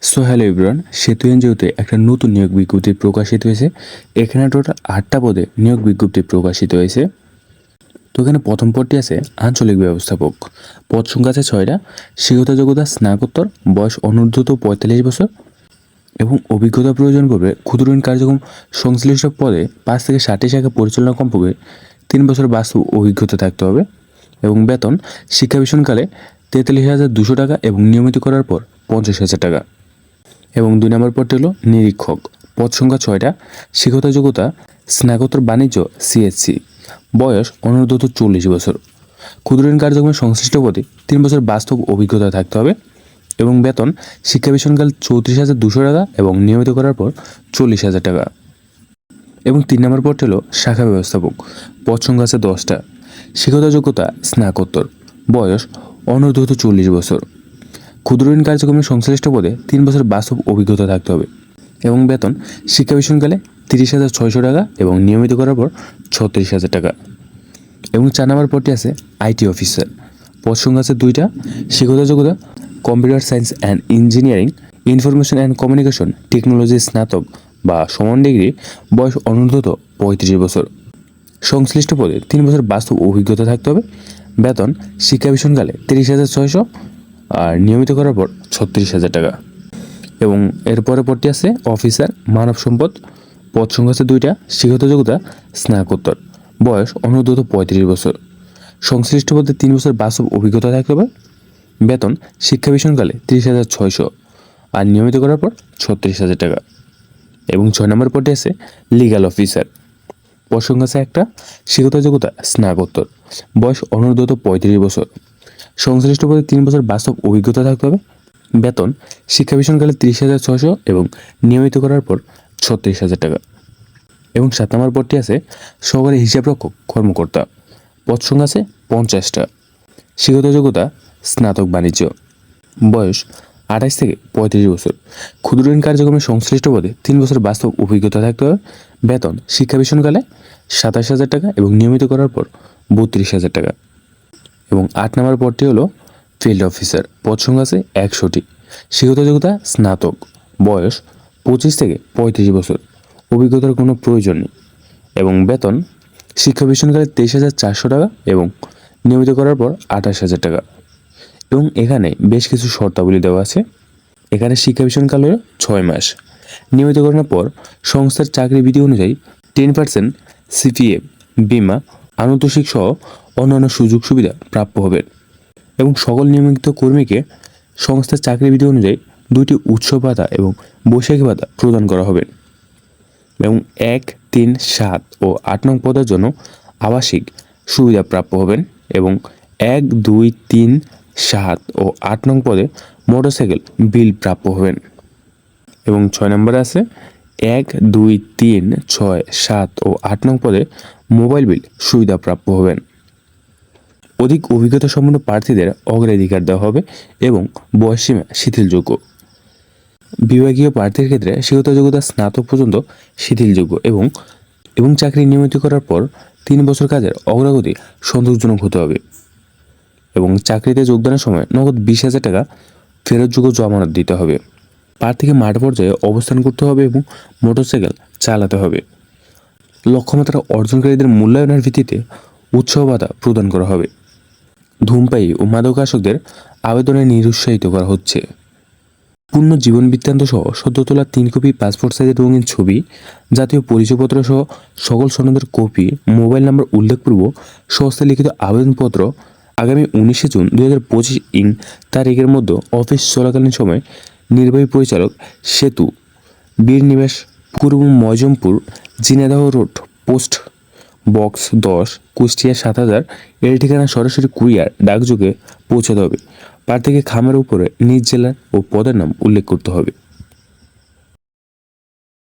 So hello everyone, সেতু এনজিওতে একটা নতুন নিয়োগ বিজ্ঞপ্তি প্রকাশিত হয়েছে। এখানে টোটাল 8টা পদে নিয়োগ বিজ্ঞপ্তি প্রকাশিত হয়েছে। তো এখানে প্রথম পদটি আছে আঞ্চলিক ব্যবস্থাপক। পদ সংখ্যা আছে 6টা। শিক্ষাগত যোগ্যতা স্নাতকোত্তর, বয়স অনূর্ধ্ব 45 বছর এবং অভিজ্ঞতা প্রয়োজন করবে ক্ষুদ্র ঋণ কার্যক্রম সংশ্লিষ্ট পদে 5 থেকে 60 শাখা পরিচালনা কমপক্ষে 3 বছর বাস্তব অভিজ্ঞতা থাকতে হবে এবং বেতন শিক্ষাভিষণকালে 43,200 টাকা এবং নিয়মিত করার পর 50,000 টাকা। এবং 2 নম্বর পদটি হলো নিরীক্ষক। পদ সংখ্যা 6টা। শিক্ষাগত যোগ্যতা স্নাতকোত্তর বাণিজ্য সিএসসি, বয়স অনূর্ধ্ব 40 বছর। ক্ষুদ্র ঋণ কার্যক্রমের সংশ্লিষ্ট পদে 3 বছর বাস্তব অভিজ্ঞতা থাকতে হবে এবং বেতন শিক্ষাভিষণকাল 34,200 টাকা এবং নিয়মিত করার পর 40,000 টাকা। এবং 3 নম্বর পদটি হলো শাখা ব্যবস্থাপক। পদ সংখ্যা আছে 10টা। শিক্ষাগত যোগ্যতা স্নাতকোত্তর, বয়স অনূর্ধ্ব 40 বছর। ক্ষুদ্র ঋণ কার্যক্রমের সংশ্লিষ্ট পদে 3 বছর বাস্তব অভিজ্ঞতা থাকতে হবে এবং বেতন শিক্ষাভিষণকালে 30,600 টাকা এবং নিয়মিত করার পর 36,000 টাকা। এবং 4 নম্বর পদটি আছে আইটি অফিসার। পদ সংখ্যা আছে 2টা। শিক্ষাগত যোগ্যতা computer science and engineering, information and communication technology স্নাতক বা সমান ডিগ্রি, বয়স অনূর্ধ্ব 35 বছর। সংশ্লিষ্ট পদে 3 বছর বাস্তব অভিজ্ঞতা থাকতে হবে, বেতন শিক্ষাভিষণকালে 30,600 আর নিয়মিত করার পর 36,000 টাকা। এবং এরপরে পদটি আছে অফিসার মানব সম্পদ। পদ সংখ্যা আছে 2টা। শিক্ষাগত যোগ্যতা স্নাতকোত্তর, বয়স অনূর্ধ্ব 35 বছর। সংশ্লিষ্ট পদে 3 বছর বাস্তব অভিজ্ঞতা থাকতে হবে, বেতন শিক্ষাভিষণকালে 30,600 আর নিয়মিত করার পর 36,000 টাকা। এবং 6 নম্বর পদটি আছে লিগ্যাল অফিসার। পদ সংখ্যা আছে 1টা। শিক্ষাগত যোগ্যতা স্নাতকোত্তর, বয়স অনূর্ধ্ব 35 বছর। সংশ্লিষ্ট পদে 3 বছর বাস্তব অভিজ্ঞতা থাকতে হবে, বেতন শিক্ষাভিষণকালে 30,600 এবং নিয়মিত করার পর 36,000 টাকা। এবং 7 নম্বর পদটি আছে সহকারী হিসাবরক্ষক কর্মকর্তা। পদ সংখ্যা আছে 50টা। শিক্ষাগত যোগ্যতা স্নাতক বাণিজ্য, বয়স 28 থেকে 35 বছর। ক্ষুদ্র ঋণ কার্যক্রমের সংশ্লিষ্ট পদে 3 বছর বাস্তব অভিজ্ঞতা থাকতে হবে, বেতন শিক্ষাভিষণকালে 27,000 টাকা এবং নিয়মিত করার পর 32,000 টাকা। এবং 8 নম্বর পদটি হলো ফিল্ড অফিসার। পদ সংখ্যা আছে 100টি। শিক্ষাগত যোগ্যতা স্নাতক, বয়স 25 থেকে 35 বছর। অভিজ্ঞতার কোনো প্রয়োজন নেই এবং বেতন শিক্ষাভিষণকালে 23,400 টাকা এবং নিয়মিত করার পর 28,000 টাকা। এবং এখানে বেশ কিছু শর্তাবলী দেওয়া আছে। এখানে শিক্ষাভিষণকাল হলো 6 মাস। নিয়মিতকরণের পর সংস্থার চাকরি বিধি অনুযায়ী 10% সিপিএফ, বিমা, আনুতোষিক সহ অন্যান্য সুযোগ সুবিধা প্রাপ্য হবেন। এবং সকল নিয়মিত কর্মীকে সংস্থার চাকরি বিধি অনুযায়ী 2টি উৎসব ভাতা এবং বৈশাখী ভাতা প্রদান করা হবে। এবং 1, 3, 7 ও 8 নং পদের জন্য আবাসিক সুবিধা প্রাপ্য হবেন এবং 1, 2, 3, 7 ও 8 নং পদে মোটরসাইকেল বিল প্রাপ্য হবেন। এবং 6 নম্বরে আছে 1, 2, 3, 6, 7 ও 8 নং পদে মোবাইল বিল সুবিধা প্রাপ্য হবেন। অধিক অভিজ্ঞতা সম্পন্ন প্রার্থীদের অগ্রাধিকার দেওয়া হবে এবং বয়সসীমা শিথিলযোগ্য। বিভাগীয় প্রার্থীর ক্ষেত্রে শিক্ষাগত যোগ্যতা স্নাতক পর্যন্ত শিথিলযোগ্য এবং চাকরি নিয়মিত করার পর 3 বছর কাজের অগ্রগতি সন্তোষজনক হতে হবে। এবং চাকরিতে যোগদানের সময় নগদ 20,000 টাকা ফেরতযোগ্য জমানত দিতে হবে। প্রার্থীকে মাঠ পর্যায়ে অবস্থান করতে হবে এবং মোটরসাইকেল চালাতে হবে। লক্ষ্যমাত্রা অর্জনকারীদের মূল্যায়নের ভিত্তিতে উৎসাহ ভাতা প্রদান করা হবে। ধূমপায়ী ও মাদকাসক্তদের আবেদনে নিরুৎসাহিত করা হচ্ছে। পূর্ণ জীবন বৃত্তান্ত সহ সদ্য তোলা 3 কপি পাসপোর্ট সাইজের রঙিন ছবি, জাতীয় পরিচয়পত্র সহ সকল সনদের কপি, মোবাইল নম্বর উল্লেখপূর্বক সহস্তে লিখিত আবেদনপত্র আগামী 19 জুন 2025 তারিখের মধ্যে অফিস চলাকালীন সময় নির্বাহী পরিচালক, সেতু, বীর নিবাস, পূর্ব ময়জমপুর, Jhenaidah road, post box 10, Kushtia 7000 এর ঠিকানা সরাসরি কুরিয়ার ডাকযোগে পৌঁছাতে হবে। প্রার্থীকে খামের উপরে নিজ জেলা ও পদের নাম উল্লেখ করতে হবে।